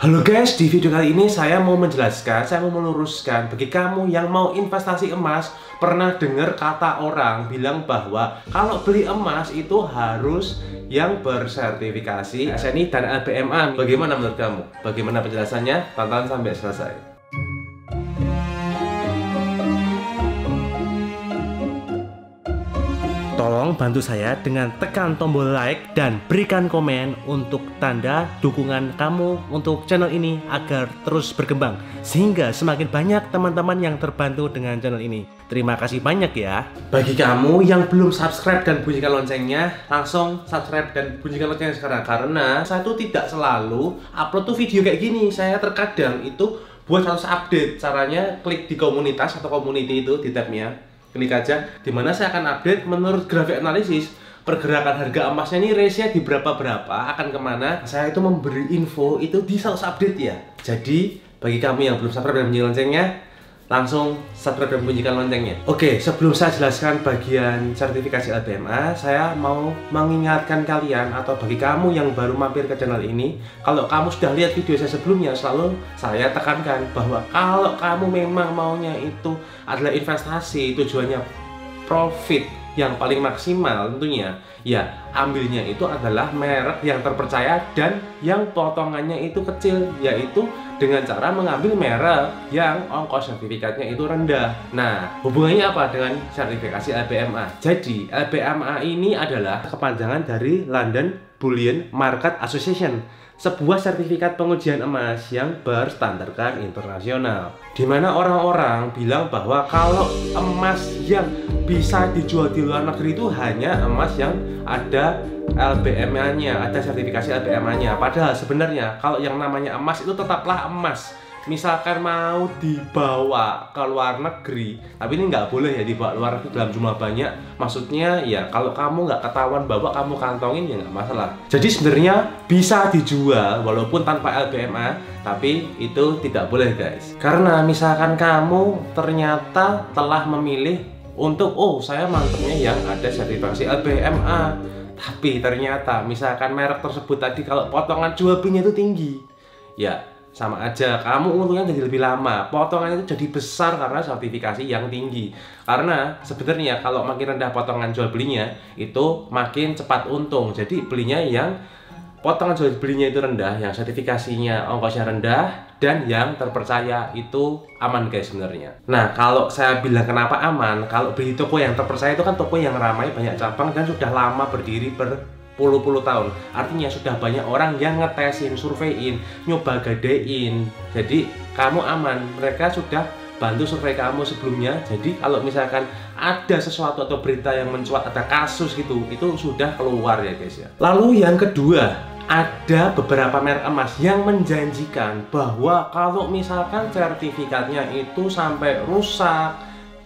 Halo guys, di video kali ini saya mau meluruskan bagi kamu yang mau investasi emas. Pernah dengar kata orang bilang bahwa kalau beli emas itu harus yang bersertifikasi SNI dan LBMA. Bagaimana menurut kamu? Bagaimana penjelasannya? Tonton sampai selesai. Tolong bantu saya dengan tekan tombol like dan berikan komen untuk tanda dukungan kamu untuk channel ini agar terus berkembang, sehingga semakin banyak teman-teman yang terbantu dengan channel ini. Terima kasih banyak ya. Bagi kamu yang belum subscribe dan bunyikan loncengnya, langsung subscribe dan bunyikan loncengnya sekarang, karena saya tuh tidak selalu upload tuh video kayak gini. Saya terkadang itu buat harus update. Caranya klik di komunitas atau community itu di tabnya, klik aja, dimana saya akan update menurut grafik analisis pergerakan harga emasnya ini, range-nya di berapa akan kemana. Saya itu memberi info itu di sales update ya. Jadi bagi kamu yang belum subscribe dan bunyikan loncengnya, langsung subscribe dan bunyikan loncengnya. Oke, sebelum saya jelaskan bagian sertifikasi LBMA, saya mau mengingatkan kalian atau bagi kamu yang baru mampir ke channel ini, kalau kamu sudah lihat video saya sebelumnya, selalu saya tekankan bahwa kalau kamu memang maunya itu adalah investasi, tujuannya profit yang paling maksimal tentunya, ya ambilnya itu adalah merek yang terpercaya dan yang potongannya itu kecil, yaitu dengan cara mengambil merek yang ongkos sertifikatnya itu rendah. Nah, hubungannya apa dengan sertifikasi LBMA? Jadi, LBMA ini adalah kepanjangan dari London Bullion Market Association, sebuah sertifikat pengujian emas yang berstandarkan internasional, di mana orang-orang bilang bahwa kalau emas yang bisa dijual di luar negeri itu hanya emas yang ada LBMA-nya, ada sertifikasi LBMA-nya. Padahal sebenarnya kalau yang namanya emas itu tetaplah emas. Misalkan mau dibawa ke luar negeri, tapi ini nggak boleh ya dibawa luar negeri dalam jumlah banyak. Maksudnya ya kalau kamu nggak ketahuan bawa, kamu kantongin ya nggak masalah. Jadi sebenarnya bisa dijual walaupun tanpa LBMA, tapi itu tidak boleh guys. Karena misalkan kamu ternyata telah memilih untuk, oh saya mantepnya yang ada sertifikasi LBMA, tapi ternyata misalkan merek tersebut tadi kalau potongan jual belinya itu tinggi, ya sama aja, kamu untungnya jadi lebih lama, potongannya itu jadi besar karena sertifikasi yang tinggi. Karena sebenarnya kalau makin rendah potongan jual belinya, itu makin cepat untung. Jadi belinya yang potongan jual belinya itu rendah, yang sertifikasinya ongkosnya rendah, dan yang terpercaya itu aman guys sebenarnya. Nah, kalau saya bilang kenapa aman, kalau beli toko yang terpercaya itu kan toko yang ramai, banyak cabang, dan sudah lama berdiri berpuluh-puluh tahun. Artinya sudah banyak orang yang ngetesin, surveiin, nyoba gadein. Jadi kamu aman, mereka sudah bantu survei kamu sebelumnya. Jadi kalau misalkan ada sesuatu atau berita yang mencuat, ada kasus gitu, itu sudah keluar ya guys ya. Lalu yang kedua, ada beberapa merek emas yang menjanjikan bahwa kalau misalkan sertifikatnya itu sampai rusak,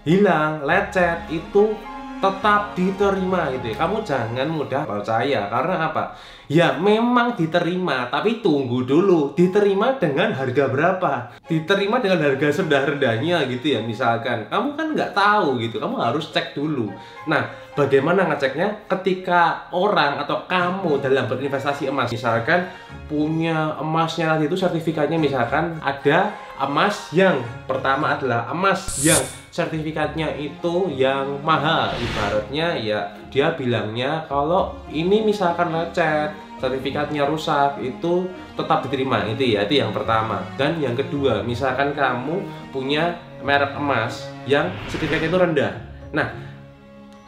hilang, lecet, itu tetap diterima gitu ya. Kamu jangan mudah percaya, karena apa? Ya memang diterima, tapi tunggu dulu, diterima dengan harga berapa? Diterima dengan harga serendah-rendahnya gitu ya. Misalkan kamu kan nggak tahu gitu, kamu harus cek dulu. Nah, bagaimana ngeceknya? Ketika orang atau kamu dalam berinvestasi emas, misalkan punya emasnya nanti itu sertifikatnya, misalkan ada emas yang pertama adalah emas yang sertifikatnya itu yang mahal, ibaratnya ya dia bilangnya kalau ini misalkan lecet, sertifikatnya rusak, itu tetap diterima, itu ya, itu yang pertama. Dan yang kedua, misalkan kamu punya merek emas yang sertifikatnya itu rendah. Nah,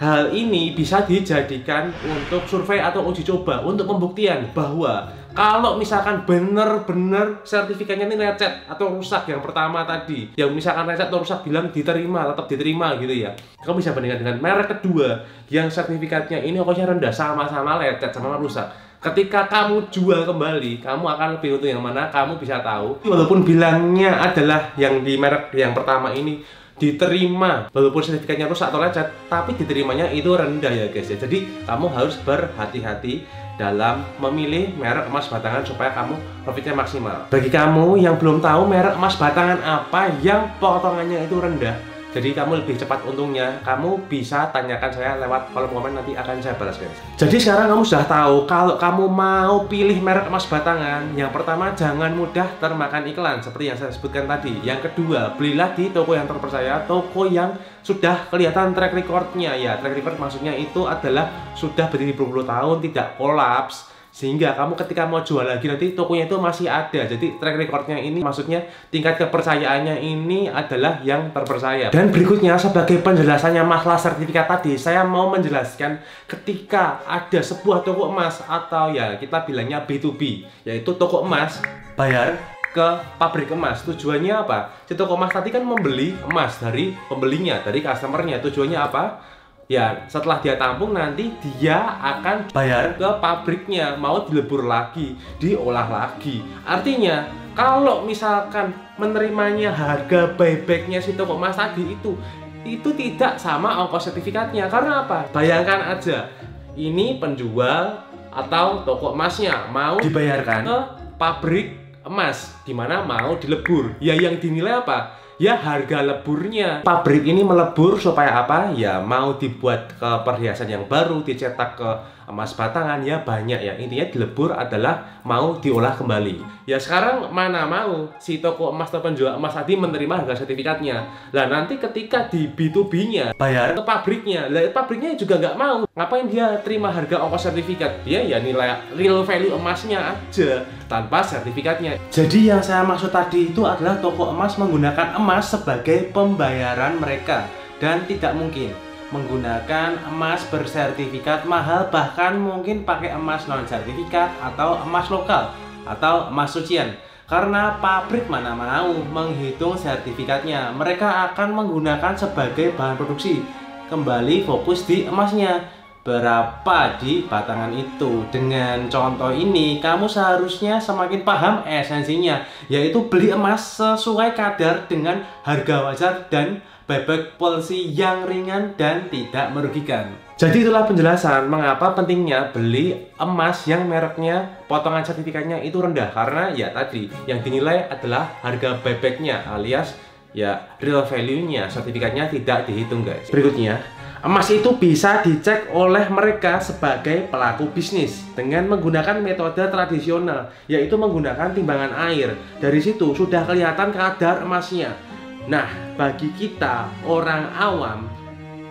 hal ini bisa dijadikan untuk survei atau uji coba untuk pembuktian bahwa kalau misalkan bener-bener sertifikatnya ini lecet atau rusak, yang pertama tadi, yang misalkan lecet atau rusak bilang diterima, tetap diterima gitu ya. Kamu bisa bandingkan dengan merek kedua yang sertifikatnya ini ongkosnya rendah, sama-sama lecet, sama-sama rusak. Ketika kamu jual kembali, kamu akan lebih untung yang mana, kamu bisa tahu. Walaupun bilangnya adalah yang di merek yang pertama ini diterima, walaupun sertifikatnya rusak atau lecet, tapi diterimanya itu rendah ya guys ya. Jadi kamu harus berhati-hati dalam memilih merek emas batangan supaya kamu profitnya maksimal. Bagi kamu yang belum tahu merek emas batangan apa yang potongannya itu rendah, Jadi kamu lebih cepat untungnya, kamu bisa tanyakan saya lewat kolom komen, nanti akan saya balas guys. Jadi sekarang kamu sudah tahu kalau kamu mau pilih merek emas batangan, yang pertama jangan mudah termakan iklan seperti yang saya sebutkan tadi. Yang kedua, belilah di toko yang terpercaya, toko yang sudah kelihatan track recordnya. Ya, track record maksudnya itu adalah sudah berdiri berpuluh tahun, tidak kolaps, sehingga kamu ketika mau jual lagi nanti tokonya itu masih ada. Jadi track recordnya ini maksudnya tingkat kepercayaannya ini adalah yang terpercaya. Dan berikutnya sebagai penjelasannya masalah sertifikat tadi, saya mau menjelaskan ketika ada sebuah toko emas atau ya kita bilangnya B2B, yaitu toko emas bayar ke pabrik emas. Tujuannya apa? Si toko emas tadi kan membeli emas dari pembelinya, dari customernya. Tujuannya apa? Ya, setelah dia tampung nanti dia akan bayar ke pabriknya, mau dilebur lagi, diolah lagi. Artinya, kalau misalkan menerimanya harga buybacknya si toko emas tadi itu tidak sama ongkos sertifikatnya. Karena apa? Bayangkan aja, ini penjual atau toko emasnya mau dibayarkan ke pabrik emas, dimana mau dilebur. Ya, yang dinilai apa? Ya, harga leburnya. Pabrik ini melebur supaya apa? Ya, mau dibuat ke perhiasan yang baru, dicetak ke emas batangan, ya banyak ya. Intinya dilebur adalah mau diolah kembali. Ya, sekarang mana mau si toko emas atau penjual emas tadi menerima harga sertifikatnya. Lah, nanti ketika di B2B-nya bayar ke pabriknya, lah pabriknya juga nggak mau. Ngapain dia terima harga ongkos sertifikat? Dia ya nilai real value emasnya aja tanpa sertifikatnya. Jadi yang saya maksud tadi itu adalah toko emas menggunakan emas sebagai pembayaran mereka, dan tidak mungkin menggunakan emas bersertifikat mahal, bahkan mungkin pakai emas non sertifikat atau emas lokal atau emas sucian. Karena pabrik mana mau menghitung sertifikatnya, mereka akan menggunakan sebagai bahan produksi. Kembali fokus di emasnya, berapa di batangan itu. Dengan contoh ini kamu seharusnya semakin paham esensinya, yaitu beli emas sesuai kadar dengan harga wajar dan buyback policy yang ringan dan tidak merugikan. Jadi itulah penjelasan mengapa pentingnya beli emas yang mereknya potongan sertifikatnya itu rendah. Karena ya tadi yang dinilai adalah harga buybacknya alias ya real value-nya, sertifikatnya tidak dihitung guys. Berikutnya, emas itu bisa dicek oleh mereka sebagai pelaku bisnis dengan menggunakan metode tradisional, yaitu menggunakan timbangan air. Dari situ sudah kelihatan kadar emasnya. Nah, bagi kita orang awam,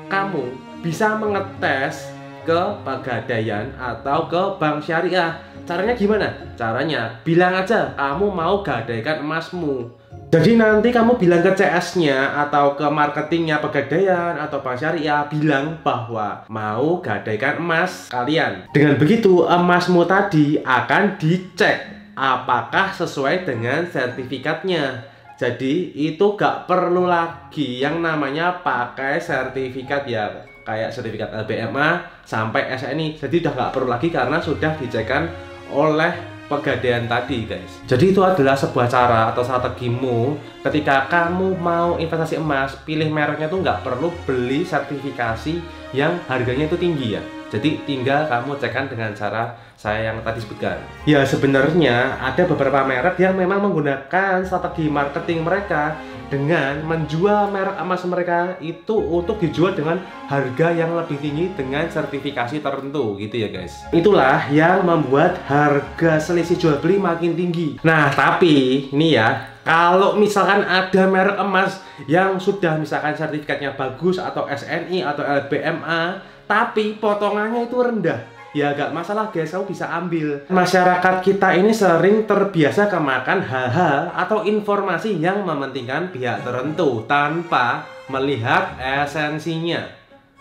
kamu bisa mengetes ke Pegadaian atau ke bank syariah. Caranya gimana? Caranya bilang aja kamu mau gadaikan emasmu. Jadi nanti kamu bilang ke CS-nya atau ke marketingnya Pegadaian atau bank syariah, bilang bahwa mau gadaikan emas kalian. Dengan begitu emasmu tadi akan dicek apakah sesuai dengan sertifikatnya. Jadi itu gak perlu lagi yang namanya pakai sertifikat ya, kayak sertifikat LBMA sampai SNI. Jadi udah gak perlu lagi karena sudah dicekkan oleh Pegadaian tadi guys. Jadi itu adalah sebuah cara atau strategimu ketika kamu mau investasi emas. Pilih mereknya tuh nggak perlu beli sertifikasi yang harganya itu tinggi ya. Jadi tinggal kamu cekkan dengan cara saya yang tadi sebutkan. Ya sebenarnya ada beberapa merek yang memang menggunakan strategi marketing mereka dengan menjual merek emas mereka itu untuk dijual dengan harga yang lebih tinggi dengan sertifikasi tertentu gitu ya guys. Itulah yang membuat harga selisih jual beli makin tinggi. Nah tapi ini ya, kalau misalkan ada merek emas yang sudah misalkan sertifikatnya bagus atau SNI atau LBMA tapi potongannya itu rendah, ya gak masalah guys, kamu bisa ambil. Masyarakat kita ini sering terbiasa kemakan hal-hal atau informasi yang mementingkan pihak tertentu tanpa melihat esensinya.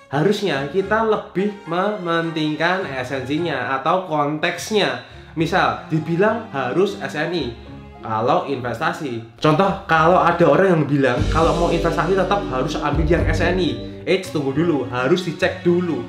Harusnya kita lebih mementingkan esensinya atau konteksnya. Misal dibilang harus SNI kalau investasi. Contoh, kalau ada orang yang bilang kalau mau investasi tetap harus ambil yang SNI. Tunggu dulu, harus dicek dulu.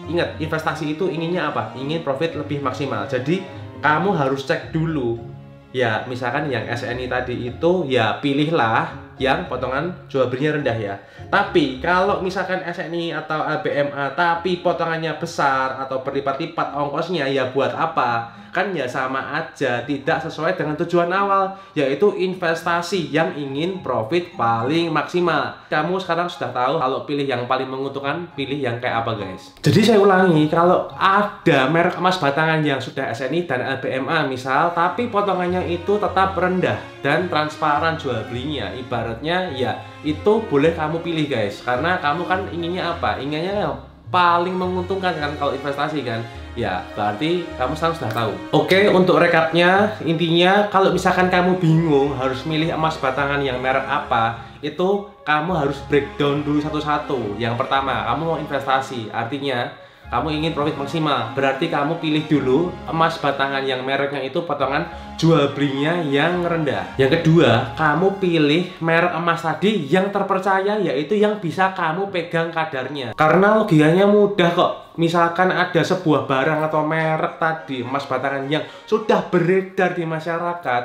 Ingat, investasi itu inginnya apa? Ingin profit lebih maksimal. Jadi kamu harus cek dulu. Ya, misalkan yang SNI tadi itu ya pilihlah yang potongan jual belinya rendah ya. Tapi kalau misalkan SNI atau LBMA tapi potongannya besar atau berlipat-lipat ongkosnya, ya buat apa? kan ya sama aja, tidak sesuai dengan tujuan awal, yaitu investasi yang ingin profit paling maksimal. Kamu sekarang sudah tahu kalau pilih yang paling menguntungkan, pilih yang kayak apa guys. Jadi saya ulangi, kalau ada merek emas batangan yang sudah SNI dan LBMA misal, tapi potongannya itu tetap rendah dan transparan jual belinya, ibaratnya ya itu boleh kamu pilih guys, karena kamu kan inginnya apa? Inginnya paling menguntungkan kan kalau investasi kan. Ya, berarti kamu sekarang sudah tahu. Oke, untuk rekapnya, intinya kalau misalkan kamu bingung harus milih emas batangan yang merek apa, itu kamu harus breakdown dulu satu-satu. Yang pertama, kamu mau investasi, artinya kamu ingin profit maksimal, berarti kamu pilih dulu emas batangan yang mereknya itu potongan jual belinya yang rendah. Yang kedua, kamu pilih merek emas tadi yang terpercaya, yaitu yang bisa kamu pegang kadarnya. Karena logikanya mudah kok. Misalkan ada sebuah barang atau merek tadi, emas batangan yang sudah beredar di masyarakat,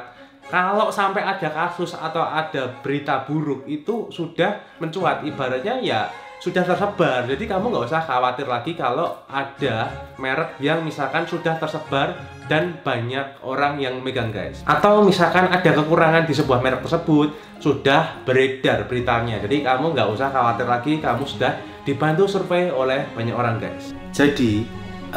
kalau sampai ada kasus atau ada berita buruk, itu sudah mencuat, ibaratnya ya sudah tersebar. Jadi kamu nggak usah khawatir lagi kalau ada merek yang misalkan sudah tersebar dan banyak orang yang megang guys. Atau misalkan ada kekurangan di sebuah merek tersebut, sudah beredar beritanya. Jadi kamu nggak usah khawatir lagi, kamu sudah dibantu survei oleh banyak orang guys. Jadi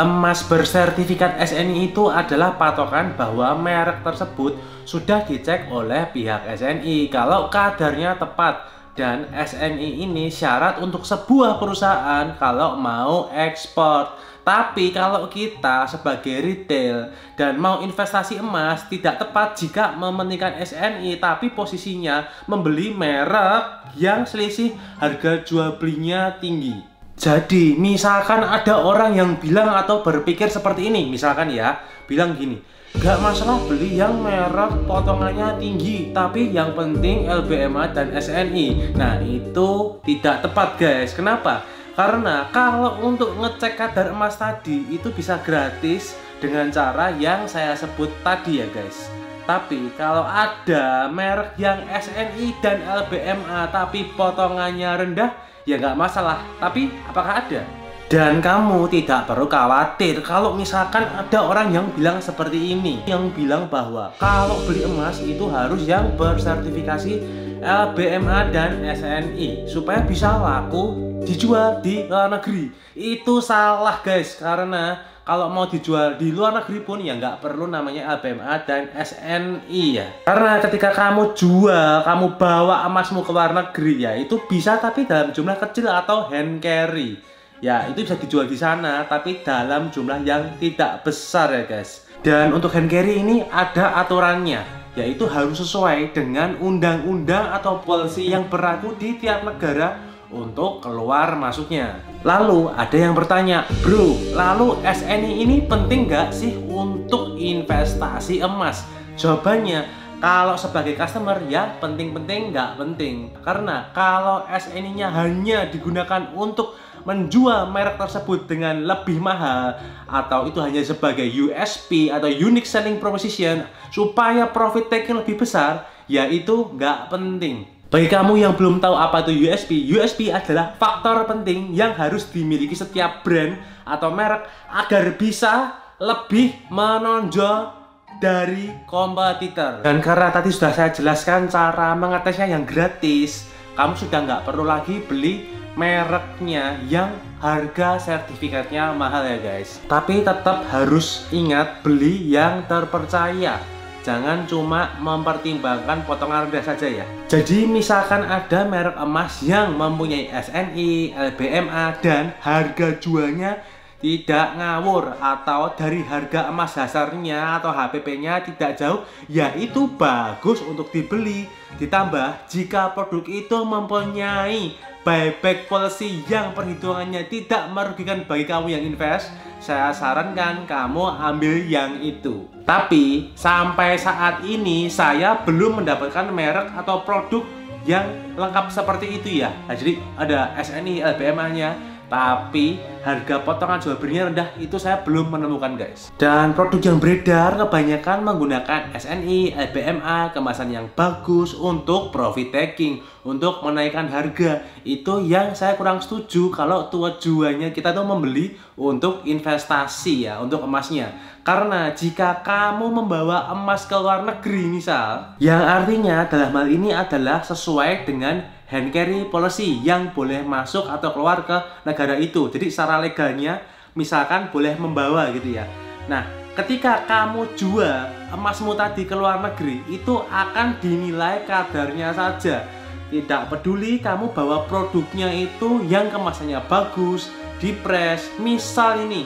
emas bersertifikat SNI itu adalah patokan bahwa merek tersebut sudah dicek oleh pihak SNI kalau kadarnya tepat. Dan SNI ini syarat untuk sebuah perusahaan kalau mau ekspor. Tapi kalau kita sebagai retail dan mau investasi emas, tidak tepat jika mementingkan SNI, tapi posisinya membeli merek yang selisih harga jual belinya tinggi. Jadi misalkan ada orang yang bilang atau berpikir seperti ini, misalkan ya, bilang gini, gak masalah beli yang merek potongannya tinggi, tapi yang penting LBMA dan SNI. Nah, itu tidak tepat guys. Kenapa? Karena kalau untuk ngecek kadar emas tadi itu bisa gratis dengan cara yang saya sebut tadi ya guys. Tapi kalau ada merek yang SNI dan LBMA tapi potongannya rendah, ya nggak masalah. Tapi apakah ada? Dan kamu tidak perlu khawatir kalau misalkan ada orang yang bilang seperti ini, yang bilang bahwa kalau beli emas itu harus yang bersertifikasi LBMA dan SNI supaya bisa laku dijual di luar negeri. Itu salah guys, karena kalau mau dijual di luar negeri pun ya nggak perlu namanya LBMA dan SNI ya. Karena ketika kamu jual, kamu bawa emasmu ke luar negeri ya, itu bisa tapi dalam jumlah kecil atau hand carry. Ya, itu bisa dijual di sana, tapi dalam jumlah yang tidak besar ya guys. Dan untuk hand carry ini ada aturannya, yaitu harus sesuai dengan undang-undang atau policy yang berlaku di tiap negara untuk keluar masuknya. Lalu ada yang bertanya, bro, lalu SNI ini penting nggak sih untuk investasi emas? Jawabannya, kalau sebagai customer ya penting-penting nggak penting. Karena kalau SNI-nya hanya digunakan untuk menjual merek tersebut dengan lebih mahal, atau itu hanya sebagai USP atau unique selling proposition supaya profit taking lebih besar, ya itu nggak penting. Bagi kamu yang belum tahu apa itu USP, USP adalah faktor penting yang harus dimiliki setiap brand atau merek agar bisa lebih menonjol dari kompetitor. Dan karena tadi sudah saya jelaskan cara mengetesnya yang gratis, kamu sudah nggak perlu lagi beli mereknya yang harga sertifikatnya mahal ya guys. Tapi tetap harus ingat beli yang terpercaya. Jangan cuma mempertimbangkan potongan rendah saja ya. Jadi misalkan ada merek emas yang mempunyai SNI, LBMA dan harga jualnya tidak ngawur atau dari harga emas dasarnya atau HPP-nya tidak jauh, ya itu bagus untuk dibeli. Ditambah jika produk itu mempunyai buyback policy yang perhitungannya tidak merugikan bagi kamu yang invest, saya sarankan kamu ambil yang itu. Tapi sampai saat ini saya belum mendapatkan merek atau produk yang lengkap seperti itu ya. Nah, jadi ada SNI, LBMA-nya Tapi harga potongan jual belinya rendah itu saya belum menemukan guys. Dan produk yang beredar kebanyakan menggunakan SNI, LBMA, kemasan yang bagus untuk profit taking, untuk menaikkan harga. Itu yang saya kurang setuju kalau tujuannya kita tuh membeli untuk investasi ya, untuk emasnya. Karena jika kamu membawa emas ke luar negeri misal, yang artinya dalam hal ini adalah sesuai dengan hand carry policy yang boleh masuk atau keluar ke negara itu. Jadi secara legalnya misalkan boleh membawa gitu ya. Nah, ketika kamu jual emasmu tadi ke luar negeri, itu akan dinilai kadarnya saja. Tidak peduli kamu bawa produknya itu yang kemasannya bagus, dipres. Misal ini,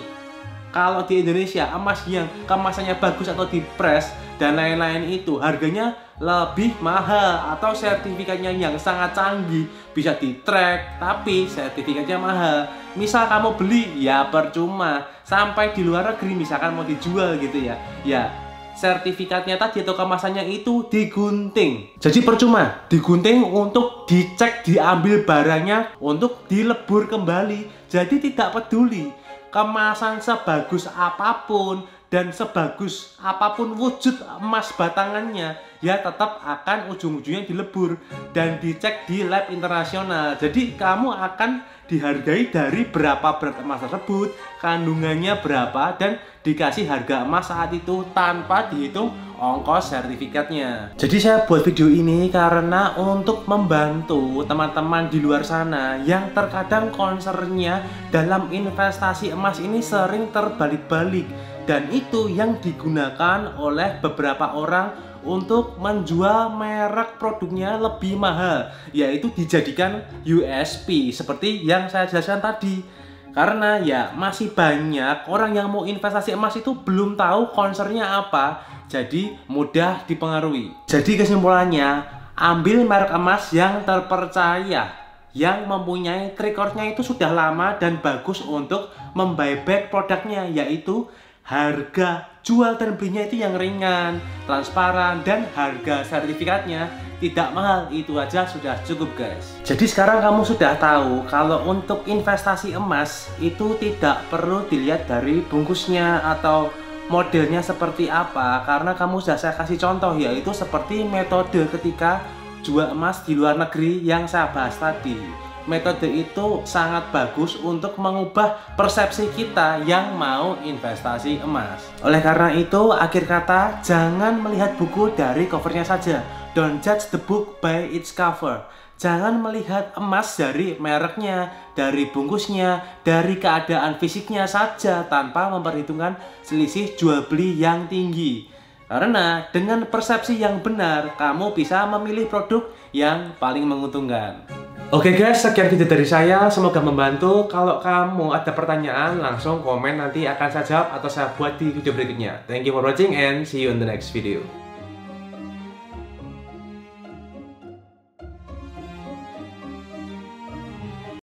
kalau di Indonesia emas yang kemasannya bagus atau dipres dan lain-lain itu harganya lebih mahal, atau sertifikatnya yang sangat canggih bisa di-track tapi sertifikatnya mahal. Misal kamu beli ya percuma, sampai di luar negeri misalkan mau dijual gitu ya, ya sertifikatnya tadi atau kemasannya itu digunting. Jadi percuma digunting untuk dicek, diambil barangnya untuk dilebur kembali. Jadi tidak peduli kemasan sebagus apapun dan sebagus apapun wujud emas batangannya, ya tetap akan ujung-ujungnya dilebur dan dicek di lab internasional. Jadi kamu akan dihargai dari berapa berat emas tersebut, kandungannya berapa, dan dikasih harga emas saat itu tanpa dihitung ongkos sertifikatnya. Jadi saya buat video ini karena untuk membantu teman-teman di luar sana yang terkadang concernnya dalam investasi emas ini sering terbalik-balik, dan itu yang digunakan oleh beberapa orang untuk menjual merek produknya lebih mahal, yaitu dijadikan USP seperti yang saya jelaskan tadi. Karena ya masih banyak orang yang mau investasi emas itu belum tahu concernnya apa, jadi mudah dipengaruhi. Jadi kesimpulannya, ambil merek emas yang terpercaya, yang mempunyai track record-nya itu sudah lama dan bagus untuk membuyback produknya, yaitu harga jual dan belinya itu yang ringan, transparan, dan harga sertifikatnya tidak mahal. Itu aja sudah cukup guys. Jadi sekarang kamu sudah tahu kalau untuk investasi emas itu tidak perlu dilihat dari bungkusnya atau modelnya seperti apa, karena kamu sudah saya kasih contoh, yaitu seperti metode ketika jual emas di luar negeri yang saya bahas tadi. Metode itu sangat bagus untuk mengubah persepsi kita yang mau investasi emas. Oleh karena itu, akhir kata, jangan melihat buku dari covernya saja. Don't judge the book by its cover. Jangan melihat emas dari mereknya, dari bungkusnya, dari keadaan fisiknya saja tanpa memperhitungkan selisih jual beli yang tinggi. Karena dengan persepsi yang benar, kamu bisa memilih produk yang paling menguntungkan. Oke guys, sekian video dari saya, semoga membantu. Kalau kamu ada pertanyaan, langsung komen, nanti akan saya jawab atau saya buat di video berikutnya. Thank you for watching and see you in the next video.